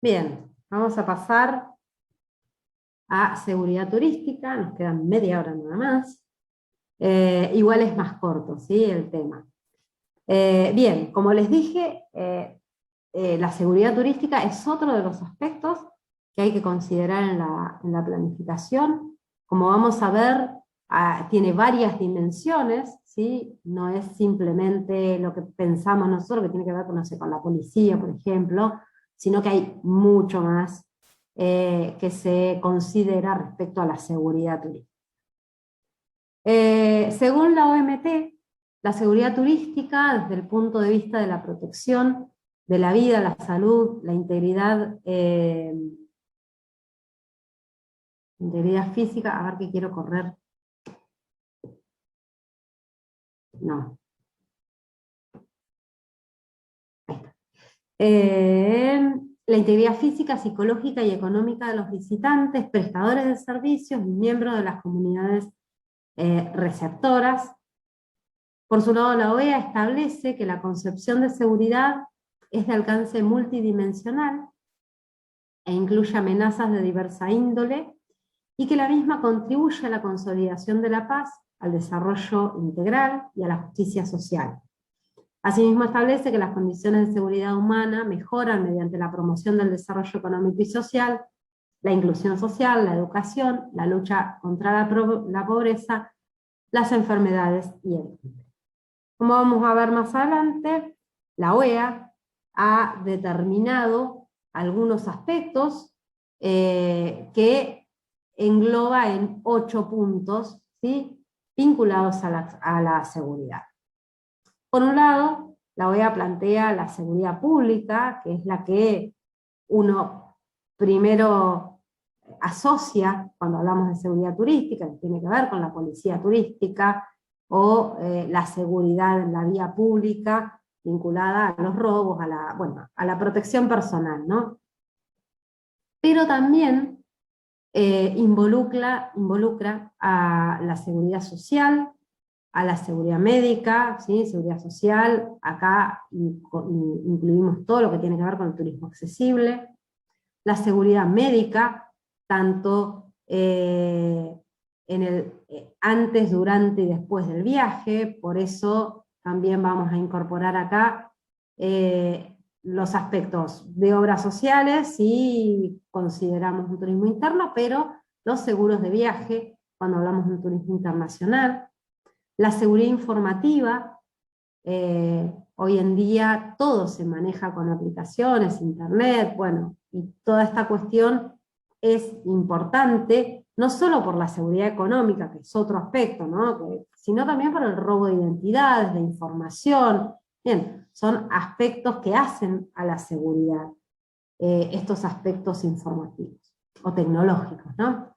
Bien, vamos a pasar a seguridad turística, nos quedan media hora nada más. Igual es más corto, ¿sí? El tema. Bien, como les dije, la seguridad turística es otro de los aspectos que hay que considerar en la planificación. Como vamos a ver, tiene varias dimensiones, ¿sí? No es simplemente lo que pensamos nosotros, que tiene que ver con, no sé, con la policía, por ejemplo, sino que hay mucho más que se considera respecto a la seguridad turística. Según la OMT, la seguridad turística, desde el punto de vista de la protección de la vida, la salud, la integridad física, a ver qué quiero correr. No. Ahí está. La integridad física, psicológica y económica de los visitantes, prestadores de servicios y miembros de las comunidades receptoras. Por su lado, la OEA establece que la concepción de seguridad es de alcance multidimensional e incluye amenazas de diversa índole, y que la misma contribuye a la consolidación de la paz, al desarrollo integral y a la justicia social. Asimismo establece que las condiciones de seguridad humana mejoran mediante la promoción del desarrollo económico y social, la inclusión social, la educación, la lucha contra la pobreza, las enfermedades y el hambre. Como vamos a ver más adelante, la OEA ha determinado algunos aspectos que engloba en 8 puntos, ¿sí?, vinculados a la seguridad. Por un lado, la OEA plantea la seguridad pública, que es la que uno primero asocia cuando hablamos de seguridad turística, que tiene que ver con la policía turística, o la seguridad en la vía pública, vinculada a los robos, a la protección personal, ¿no? Pero también involucra a la seguridad social, a la seguridad médica, ¿sí?, seguridad social. Acá incluimos todo lo que tiene que ver con el turismo accesible, la seguridad médica, tanto antes, durante y después del viaje. Por eso también vamos a incorporar acá los aspectos de obras sociales, si consideramos un turismo interno, pero los seguros de viaje, cuando hablamos de un turismo internacional. La seguridad informativa, hoy en día todo se maneja con aplicaciones, internet, bueno, y toda esta cuestión es importante, no solo por la seguridad económica, que es otro aspecto, ¿no?, sino también por el robo de identidades, de información. Bien, son aspectos que hacen a la seguridad, estos aspectos informativos o tecnológicos, ¿no?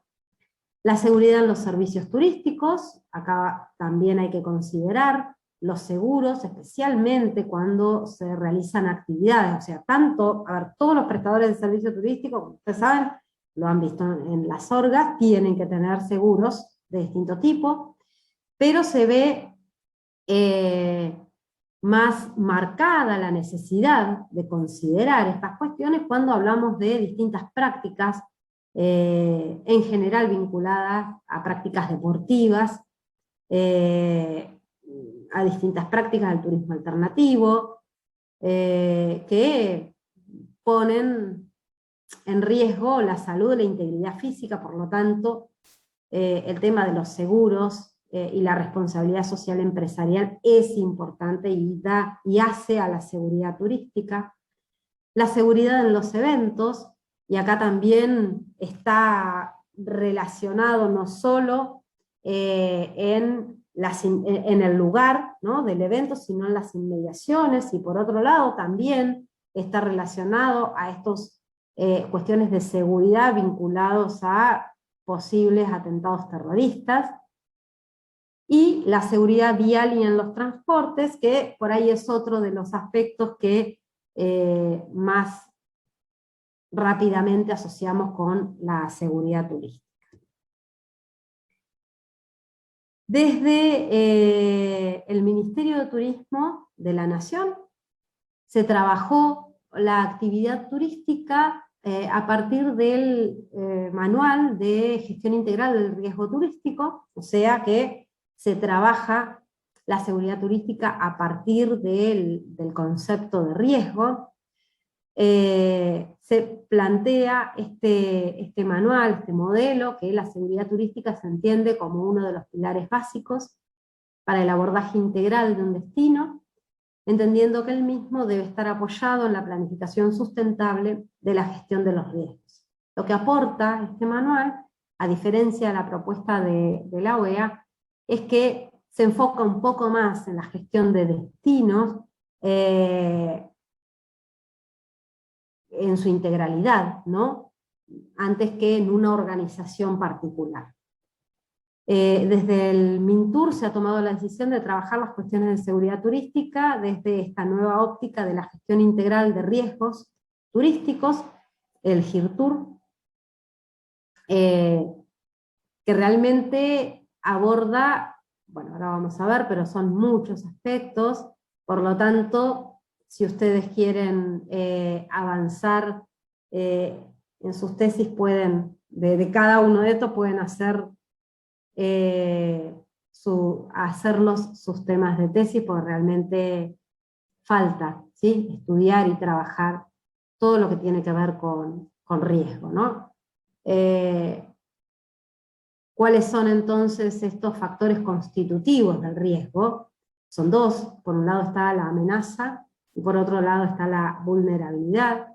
La seguridad en los servicios turísticos, acá también hay que considerar los seguros, especialmente cuando se realizan actividades, o sea, todos los prestadores de servicios turísticos, como ustedes saben, lo han visto en las orgas, tienen que tener seguros de distinto tipo, pero se ve más marcada la necesidad de considerar estas cuestiones cuando hablamos de distintas prácticas, en general vinculadas a prácticas deportivas, a distintas prácticas del turismo alternativo, que ponen en riesgo la salud y la integridad física. Por lo tanto, el tema de los seguros y la responsabilidad social empresarial es importante y hace a la seguridad turística. La seguridad en los eventos, y acá también está relacionado no solo en el lugar, ¿no?, del evento, sino en las inmediaciones, y por otro lado también está relacionado a estas cuestiones de seguridad vinculados a posibles atentados terroristas. Y la seguridad vial y en los transportes, que por ahí es otro de los aspectos que más rápidamente asociamos con la seguridad turística. Desde el Ministerio de Turismo de la Nación se trabajó la actividad turística a partir del Manual de Gestión Integral del Riesgo Turístico, o sea que se trabaja la seguridad turística a partir del concepto de riesgo. Se plantea este manual, este modelo, que la seguridad turística se entiende como uno de los pilares básicos para el abordaje integral de un destino, entendiendo que el mismo debe estar apoyado en la planificación sustentable de la gestión de los riesgos. Lo que aporta este manual, a diferencia de la propuesta de la OEA, es que se enfoca un poco más en la gestión de destinos, en su integralidad, ¿no? Antes que en una organización particular. Desde el MINTUR se ha tomado la decisión de trabajar las cuestiones de seguridad turística desde esta nueva óptica de la gestión integral de riesgos turísticos, el GIRTUR, que realmente aborda, bueno, ahora vamos a ver, pero son muchos aspectos, por lo tanto, si ustedes quieren avanzar en sus tesis, pueden, de cada uno de estos pueden hacer hacerlos sus temas de tesis, porque realmente falta, ¿sí?, estudiar y trabajar todo lo que tiene que ver con riesgo, ¿no? ¿Cuáles son entonces estos factores constitutivos del riesgo? Son dos: por un lado está la amenaza y por otro lado está la vulnerabilidad.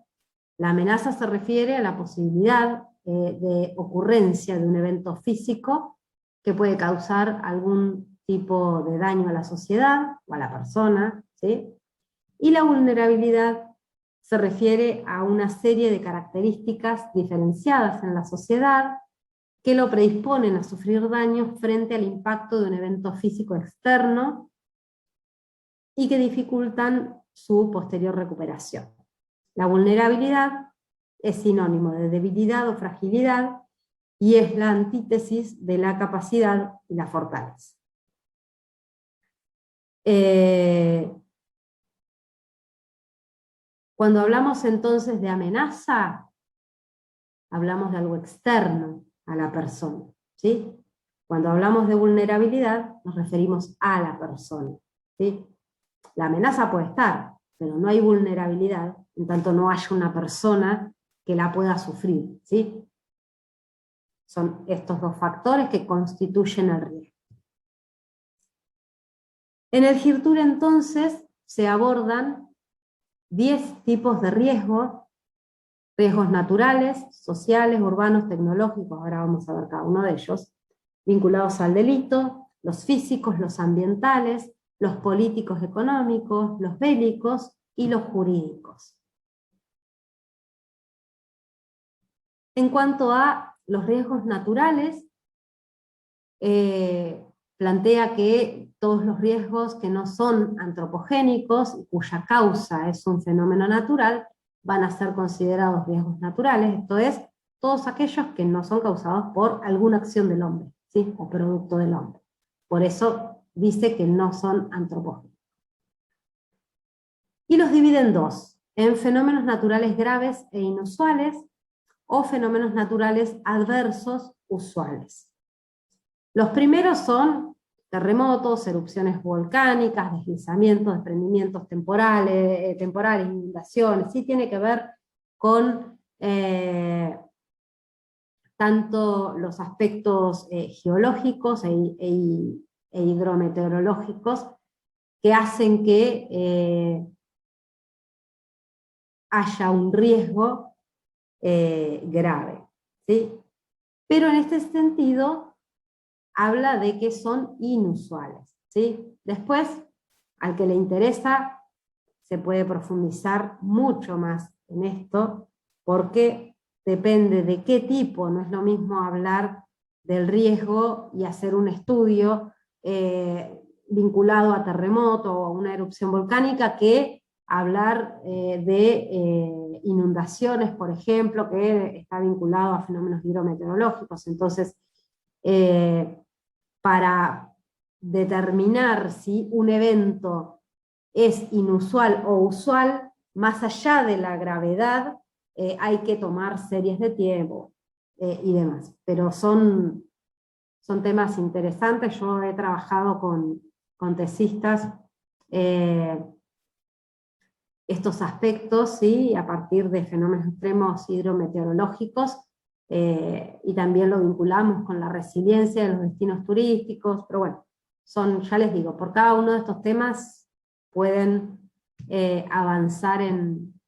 La amenaza se refiere a la posibilidad de ocurrencia de un evento físico que puede causar algún tipo de daño a la sociedad o a la persona, ¿sí? Y la vulnerabilidad se refiere a una serie de características diferenciadas en la sociedad que lo predisponen a sufrir daños frente al impacto de un evento físico externo y que dificultan su posterior recuperación. La vulnerabilidad es sinónimo de debilidad o fragilidad y es la antítesis de la capacidad y la fortaleza. Cuando hablamos entonces de amenaza, hablamos de algo externo a la persona, ¿sí? Cuando hablamos de vulnerabilidad, nos referimos a la persona, ¿sí? La amenaza puede estar, pero no hay vulnerabilidad, en tanto no haya una persona que la pueda sufrir, ¿sí? Son estos dos factores que constituyen el riesgo. En el GIRTUR entonces se abordan 10 tipos de riesgos: riesgos naturales, sociales, urbanos, tecnológicos, ahora vamos a ver cada uno de ellos, vinculados al delito, los físicos, los ambientales, los políticos económicos, los bélicos y los jurídicos. En cuanto a los riesgos naturales, plantea que todos los riesgos que no son antropogénicos y cuya causa es un fenómeno natural van a ser considerados riesgos naturales, esto es, todos aquellos que no son causados por alguna acción del hombre, ¿sí?, o producto del hombre. Por eso dice que no son antropogénicos. Y los divide en dos: en fenómenos naturales graves e inusuales o fenómenos naturales adversos usuales. Los primeros son terremotos, erupciones volcánicas, deslizamientos, desprendimientos temporales, inundaciones. Sí, tiene que ver con tanto los aspectos geológicos e hidrometeorológicos que hacen que haya un riesgo grave, ¿sí? Pero en este sentido habla de que son inusuales, ¿sí? Después, al que le interesa, se puede profundizar mucho más en esto, porque depende de qué tipo. No es lo mismo hablar del riesgo y hacer un estudio vinculado a terremoto o a una erupción volcánica, que hablar de inundaciones, por ejemplo, que está vinculado a fenómenos hidrometeorológicos. Entonces, para determinar si un evento es inusual o usual, más allá de la gravedad, hay que tomar series de tiempo y demás. Pero son temas interesantes. Yo he trabajado con tesistas estos aspectos, ¿sí? A partir de fenómenos extremos hidrometeorológicos, y también lo vinculamos con la resiliencia de los destinos turísticos, pero bueno, ya les digo, por cada uno de estos temas pueden avanzar en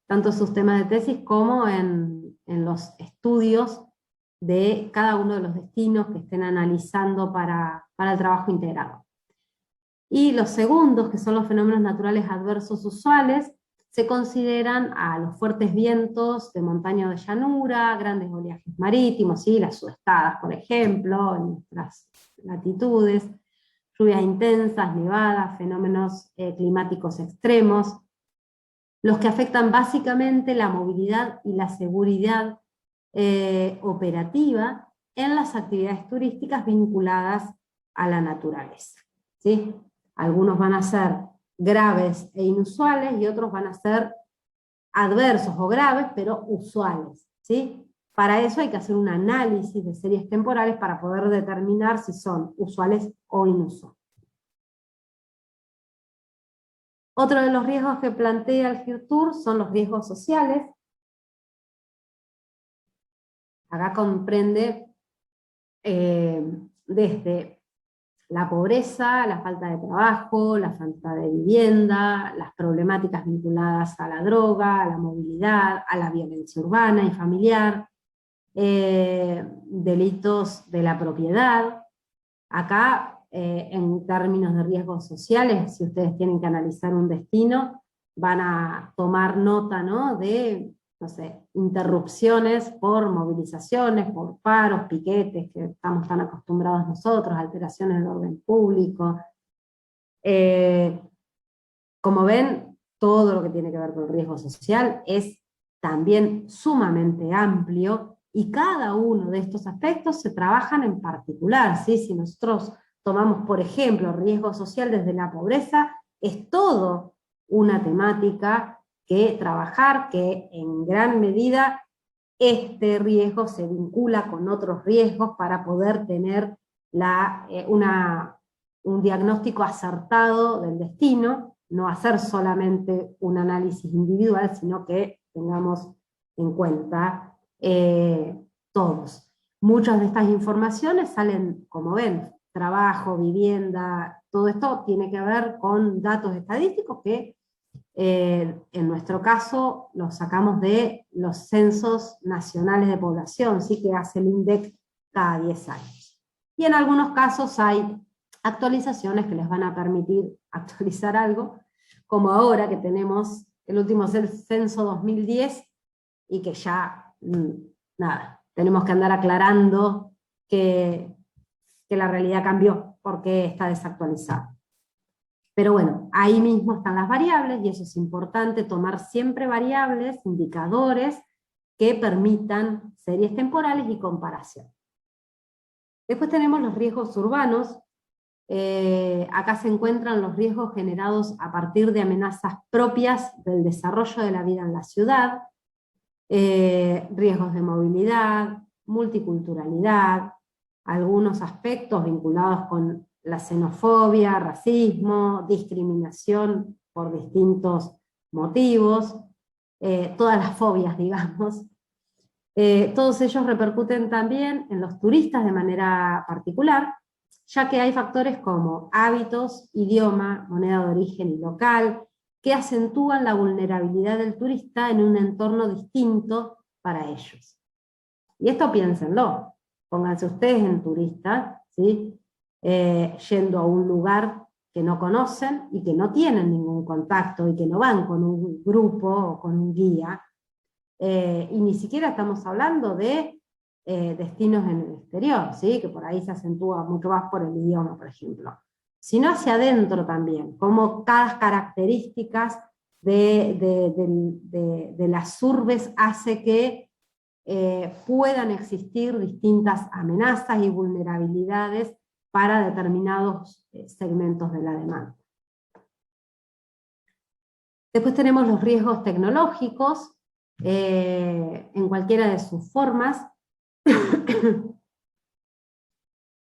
tanto sus temas de tesis como en los estudios de cada uno de los destinos que estén analizando para el trabajo integrado. Y los segundos, que son los fenómenos naturales adversos usuales, se consideran a los fuertes vientos de montaña o de llanura, grandes oleajes marítimos, ¿sí? Las sudestadas, por ejemplo, en nuestras latitudes, lluvias intensas, nevadas, fenómenos climáticos extremos, los que afectan básicamente la movilidad y la seguridad operativa en las actividades turísticas vinculadas a la naturaleza, ¿sí? Algunos van a ser graves e inusuales y otros van a ser adversos o graves, pero usuales, ¿sí? Para eso hay que hacer un análisis de series temporales para poder determinar si son usuales o inusuales. Otro de los riesgos que plantea el GIRTUR son los riesgos sociales. Acá comprende desde la pobreza, la falta de trabajo, la falta de vivienda, las problemáticas vinculadas a la droga, a la movilidad, a la violencia urbana y familiar, delitos de la propiedad. Acá, en términos de riesgos sociales, si ustedes tienen que analizar un destino, van a tomar nota, ¿no?, de, no sé, interrupciones por movilizaciones, por paros, piquetes, que estamos tan acostumbrados nosotros, alteraciones del orden público. Como ven, todo lo que tiene que ver con el riesgo social es también sumamente amplio, y cada uno de estos aspectos se trabajan en particular, ¿sí? Si nosotros tomamos, por ejemplo, riesgo social desde la pobreza, es todo una temática que trabajar, que en gran medida este riesgo se vincula con otros riesgos para poder tener un diagnóstico acertado del destino, no hacer solamente un análisis individual, sino que tengamos en cuenta todos. Muchas de estas informaciones salen, como ven, trabajo, vivienda, todo esto tiene que ver con datos estadísticos que en nuestro caso los sacamos de los censos nacionales de población, ¿sí?, que hace el INDEC cada 10 años. Y en algunos casos hay actualizaciones que les van a permitir actualizar algo, como ahora que tenemos el último censo 2010, y que ya, nada, tenemos que andar aclarando que la realidad cambió porque está desactualizada. Pero bueno, ahí mismo están las variables, y eso es importante, tomar siempre variables, indicadores, que permitan series temporales y comparación. Después tenemos los riesgos urbanos. Acá se encuentran los riesgos generados a partir de amenazas propias del desarrollo de la vida en la ciudad, riesgos de movilidad, multiculturalidad, algunos aspectos vinculados con la xenofobia, racismo, discriminación por distintos motivos, todas las fobias, digamos. Todos ellos repercuten también en los turistas de manera particular, ya que hay factores como hábitos, idioma, moneda de origen y local, que acentúan la vulnerabilidad del turista en un entorno distinto para ellos. Y esto piénsenlo, pónganse ustedes en turista, ¿sí?, yendo a un lugar que no conocen y que no tienen ningún contacto y que no van con un grupo o con un guía, y ni siquiera estamos hablando de destinos en el exterior, ¿sí?, que por ahí se acentúa mucho más por el idioma, por ejemplo, sino hacia adentro también, como cada características de las urbes hace que puedan existir distintas amenazas y vulnerabilidades para determinados segmentos de la demanda. Después tenemos los riesgos tecnológicos, en cualquiera de sus formas.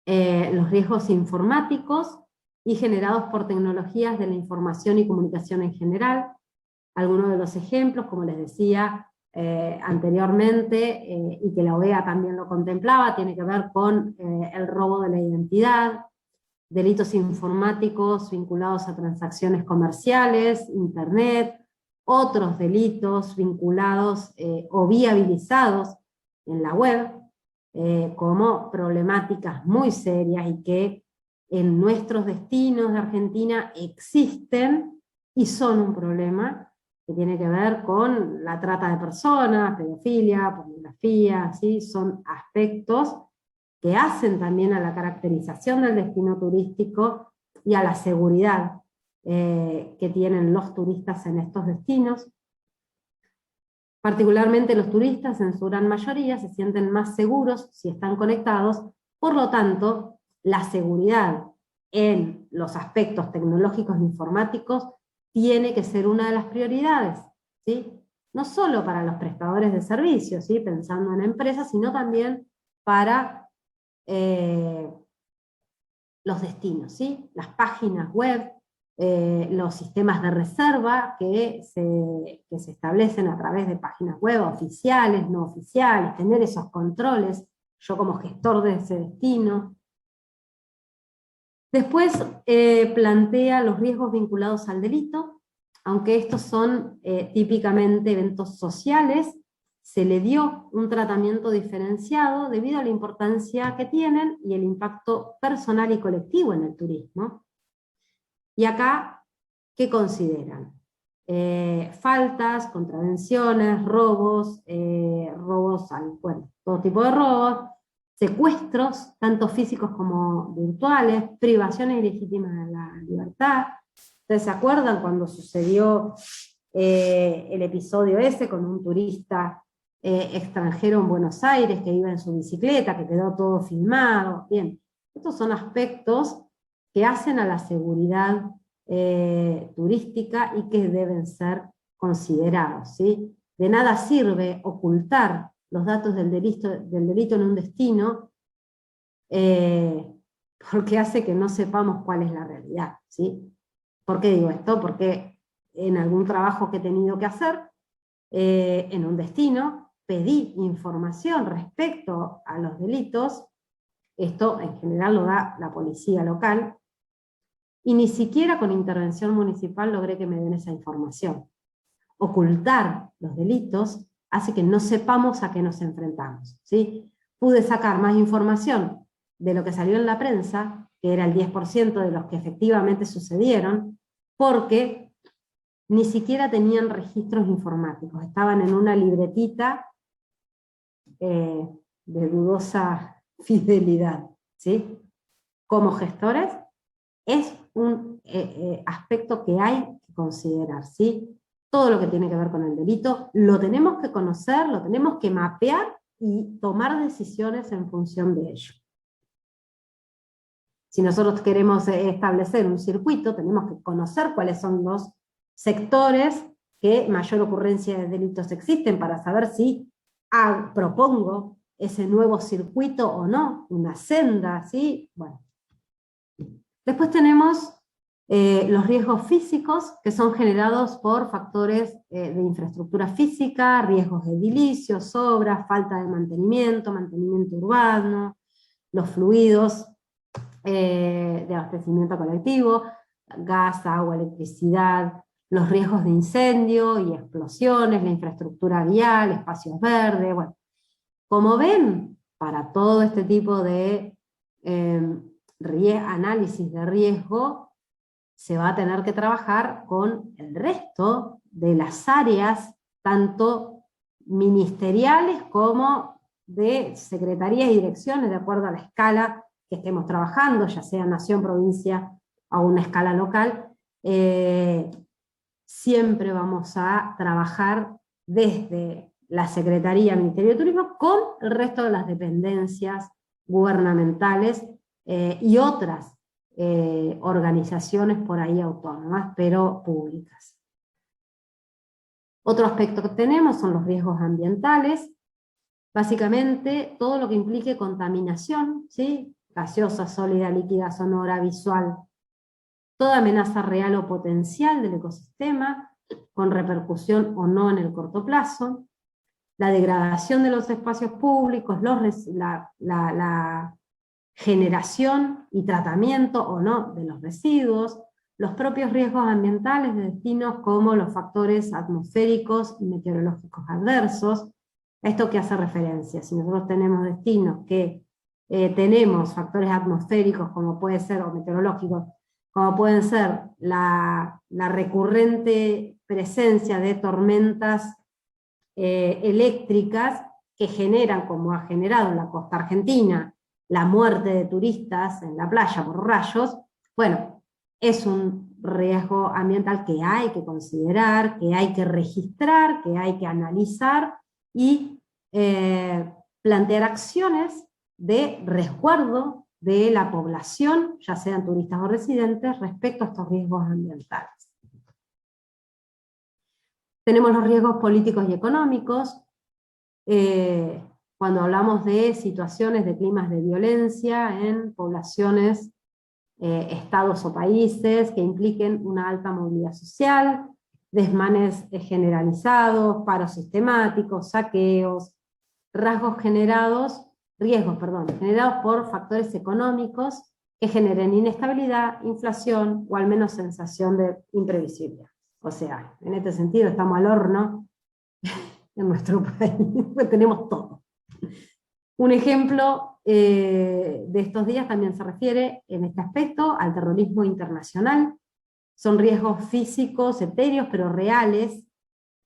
Los riesgos informáticos y generados por tecnologías de la información y comunicación en general. Algunos de los ejemplos, como les decía anteriormente, y que la OEA también lo contemplaba, tiene que ver con el robo de la identidad, delitos informáticos vinculados a transacciones comerciales, internet, otros delitos vinculados o viabilizados en la web, como problemáticas muy serias y que en nuestros destinos de Argentina existen y son un problema que tiene que ver con la trata de personas, pedofilia, pornografía, ¿sí? Son aspectos que hacen también a la caracterización del destino turístico y a la seguridad que tienen los turistas en estos destinos. Particularmente los turistas, en su gran mayoría, se sienten más seguros si están conectados, por lo tanto, la seguridad en los aspectos tecnológicos e informáticos tiene que ser una de las prioridades, ¿sí? No solo para los prestadores de servicios, ¿sí? Pensando en empresas, sino también para los destinos, ¿sí? Las páginas web, los sistemas de reserva que se establecen a través de páginas web oficiales, no oficiales, tener esos controles, yo como gestor de ese destino. Después plantea los riesgos vinculados al delito, aunque estos son típicamente eventos sociales, se le dio un tratamiento diferenciado debido a la importancia que tienen y el impacto personal y colectivo en el turismo. Y acá, ¿qué consideran? Faltas, contravenciones, robos, bueno, todo tipo de robos, secuestros, tanto físicos como virtuales, privaciones ilegítimas de la libertad. ¿Ustedes se acuerdan cuando sucedió el episodio ese con un turista extranjero en Buenos Aires que iba en su bicicleta, que quedó todo filmado? Bien, estos son aspectos que hacen a la seguridad turística y que deben ser considerados, ¿sí? De nada sirve ocultar los datos del delito en un destino porque hace que no sepamos cuál es la realidad, ¿sí? ¿Por qué digo esto? Porque en algún trabajo que he tenido que hacer en un destino, pedí información respecto a los delitos, esto en general lo da la policía local, y ni siquiera con intervención municipal logré que me den esa información. Ocultar los delitos hace que no sepamos a qué nos enfrentamos, ¿sí? Pude sacar más información de lo que salió en la prensa, que era el 10% de los que efectivamente sucedieron, porque ni siquiera tenían registros informáticos, estaban en una libretita de dudosa fidelidad, ¿sí? Como gestores, es un aspecto que hay que considerar, ¿sí? Todo lo que tiene que ver con el delito, lo tenemos que conocer, lo tenemos que mapear y tomar decisiones en función de ello. Si nosotros queremos establecer un circuito, tenemos que conocer cuáles son los sectores que mayor ocurrencia de delitos existen para saber si propongo ese nuevo circuito o no, una senda, ¿sí? Bueno. Después tenemos los riesgos físicos, que son generados por factores de infraestructura física, riesgos de edilicios, obras, falta de mantenimiento urbano, los fluidos de abastecimiento colectivo, gas, agua, electricidad, los riesgos de incendio y explosiones, la infraestructura vial, espacios verdes. Bueno, como ven, para todo este tipo de análisis de riesgo, se va a tener que trabajar con el resto de las áreas, tanto ministeriales como de secretarías y direcciones, de acuerdo a la escala que estemos trabajando, ya sea nación, provincia, a una escala local. Siempre vamos a trabajar desde la Secretaría, Ministerio de Turismo, con el resto de las dependencias gubernamentales y otras organizaciones por ahí autónomas, pero públicas. Otro aspecto que tenemos son los riesgos ambientales, básicamente todo lo que implique contaminación, ¿sí? Gaseosa, sólida, líquida, sonora, visual, toda amenaza real o potencial del ecosistema, con repercusión o no en el corto plazo, la degradación de los espacios públicos, la generación y tratamiento o no de los residuos, los propios riesgos ambientales de destinos como los factores atmosféricos y meteorológicos adversos. ¿A esto qué hace referencia? Si nosotros tenemos destinos que tenemos factores atmosféricos como puede ser, o meteorológicos, como pueden ser la recurrente presencia de tormentas eléctricas que generan, como ha generado en la costa argentina, la muerte de turistas en la playa por rayos, bueno, es un riesgo ambiental que hay que considerar, que hay que registrar, que hay que analizar y plantear acciones de resguardo de la población, ya sean turistas o residentes, respecto a estos riesgos ambientales. Tenemos los riesgos políticos y económicos, cuando hablamos de situaciones de climas de violencia en poblaciones, estados o países que impliquen una alta movilidad social, desmanes generalizados, paros sistemáticos, saqueos, riesgos generados por factores económicos que generen inestabilidad, inflación o al menos sensación de imprevisibilidad. O sea, en este sentido estamos al horno en nuestro país, pues tenemos todo. Un ejemplo de estos días también se refiere en este aspecto al terrorismo internacional. Son riesgos físicos, etéreos, pero reales,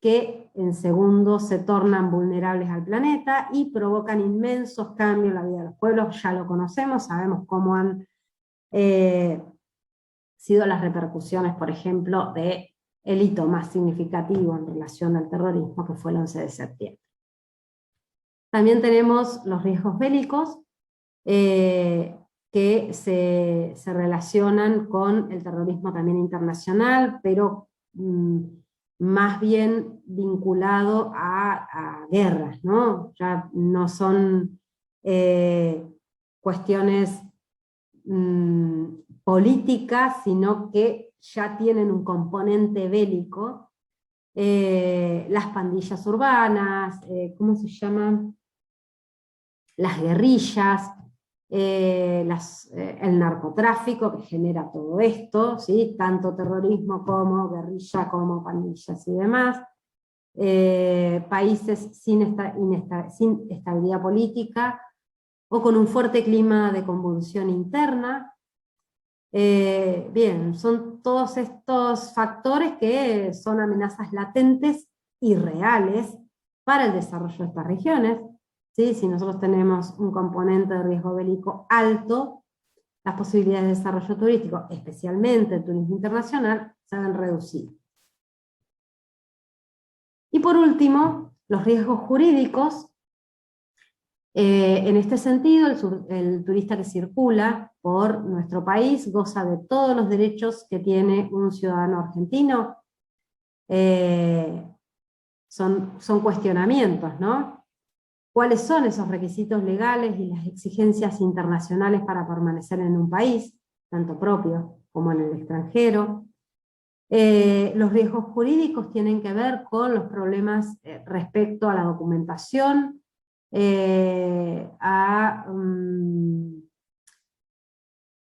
que en segundos se tornan vulnerables al planeta y provocan inmensos cambios en la vida de los pueblos. Ya lo conocemos, sabemos cómo han sido las repercusiones, por ejemplo, de el hito más significativo en relación al terrorismo, que fue el 11 de septiembre. También tenemos los riesgos bélicos, que se relacionan con el terrorismo también internacional, pero más bien vinculado a guerras, ¿no? Ya no son cuestiones políticas, sino que ya tienen un componente bélico. Las pandillas urbanas, ¿cómo se llaman? Las guerrillas, el narcotráfico que genera todo esto, ¿sí? Tanto terrorismo como guerrilla, como pandillas y demás. Países sin estabilidad política o con un fuerte clima de convulsión interna. Bien, son todos estos factores que son amenazas latentes y reales para el desarrollo de estas regiones. ¿Sí? Si nosotros tenemos un componente de riesgo bélico alto, las posibilidades de desarrollo turístico, especialmente el turismo internacional, se ven reducidas. Y por último, los riesgos jurídicos. En este sentido, el turista que circula por nuestro país goza de todos los derechos que tiene un ciudadano argentino. Son cuestionamientos, ¿no? ¿Cuáles son esos requisitos legales y las exigencias internacionales para permanecer en un país, tanto propio como en el extranjero? Los riesgos jurídicos tienen que ver con los problemas respecto a la documentación,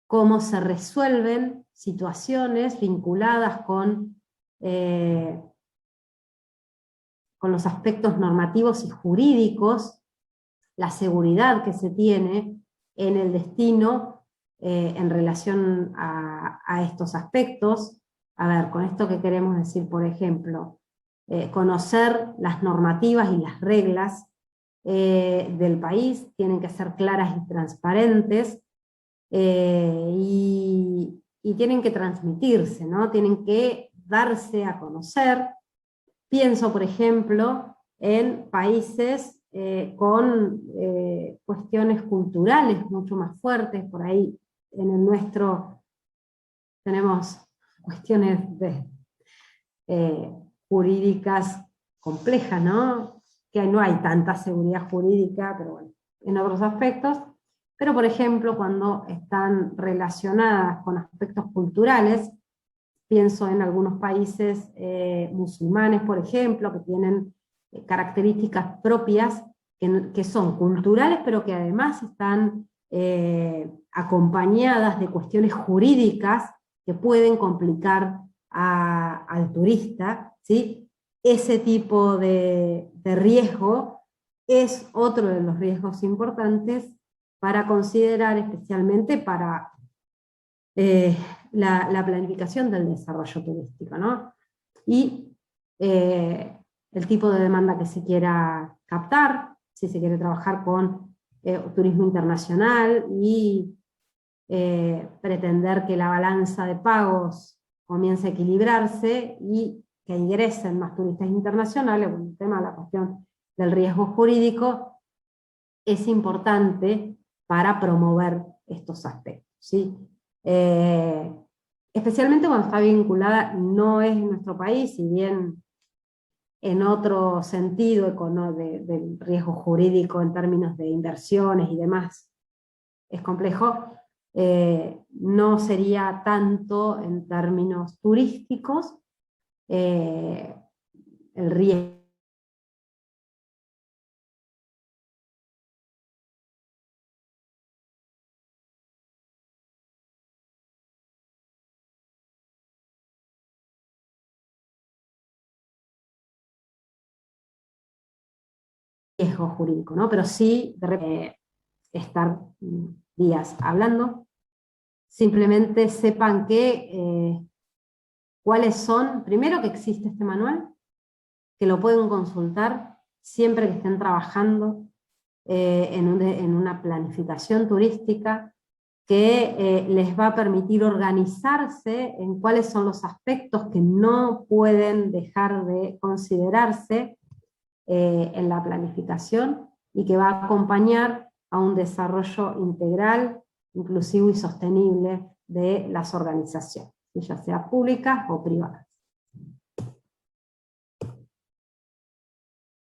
cómo se resuelven situaciones vinculadas con los aspectos normativos y jurídicos, la seguridad que se tiene en el destino en relación a estos aspectos. A ver, con esto que queremos decir, por ejemplo, conocer las normativas y las reglas del país, tienen que ser claras y transparentes, y tienen que transmitirse, ¿no? Tienen que darse a conocer. Pienso, por ejemplo, en países con cuestiones culturales mucho más fuertes. Por ahí en el nuestro tenemos cuestiones jurídicas complejas, ¿no? Que no hay tanta seguridad jurídica, pero bueno, en otros aspectos. Pero, por ejemplo, cuando están relacionadas con aspectos culturales, pienso en algunos países musulmanes, por ejemplo, que tienen características propias que son culturales, pero que además están acompañadas de cuestiones jurídicas que pueden complicar al turista, ¿sí? Ese tipo de riesgo es otro de los riesgos importantes para considerar, especialmente para la planificación del desarrollo turístico, ¿no? Y el tipo de demanda que se quiera captar, si se quiere trabajar con turismo internacional y pretender que la balanza de pagos comience a equilibrarse y que ingresen más turistas internacionales, bueno, el tema de la cuestión del riesgo jurídico es importante para promover estos aspectos, ¿sí? Especialmente cuando está vinculada, no es en nuestro país, si bien en otro sentido del riesgo jurídico en términos de inversiones y demás es complejo, no sería tanto en términos turísticos el riesgo jurídico, ¿no? Pero sí de repente, estar días hablando, simplemente sepan que cuáles son, primero que existe este manual, que lo pueden consultar siempre que estén trabajando en una planificación turística que les va a permitir organizarse en cuáles son los aspectos que no pueden dejar de considerarse en la planificación y que va a acompañar a un desarrollo integral, inclusivo y sostenible de las organizaciones, ya sea públicas o privadas.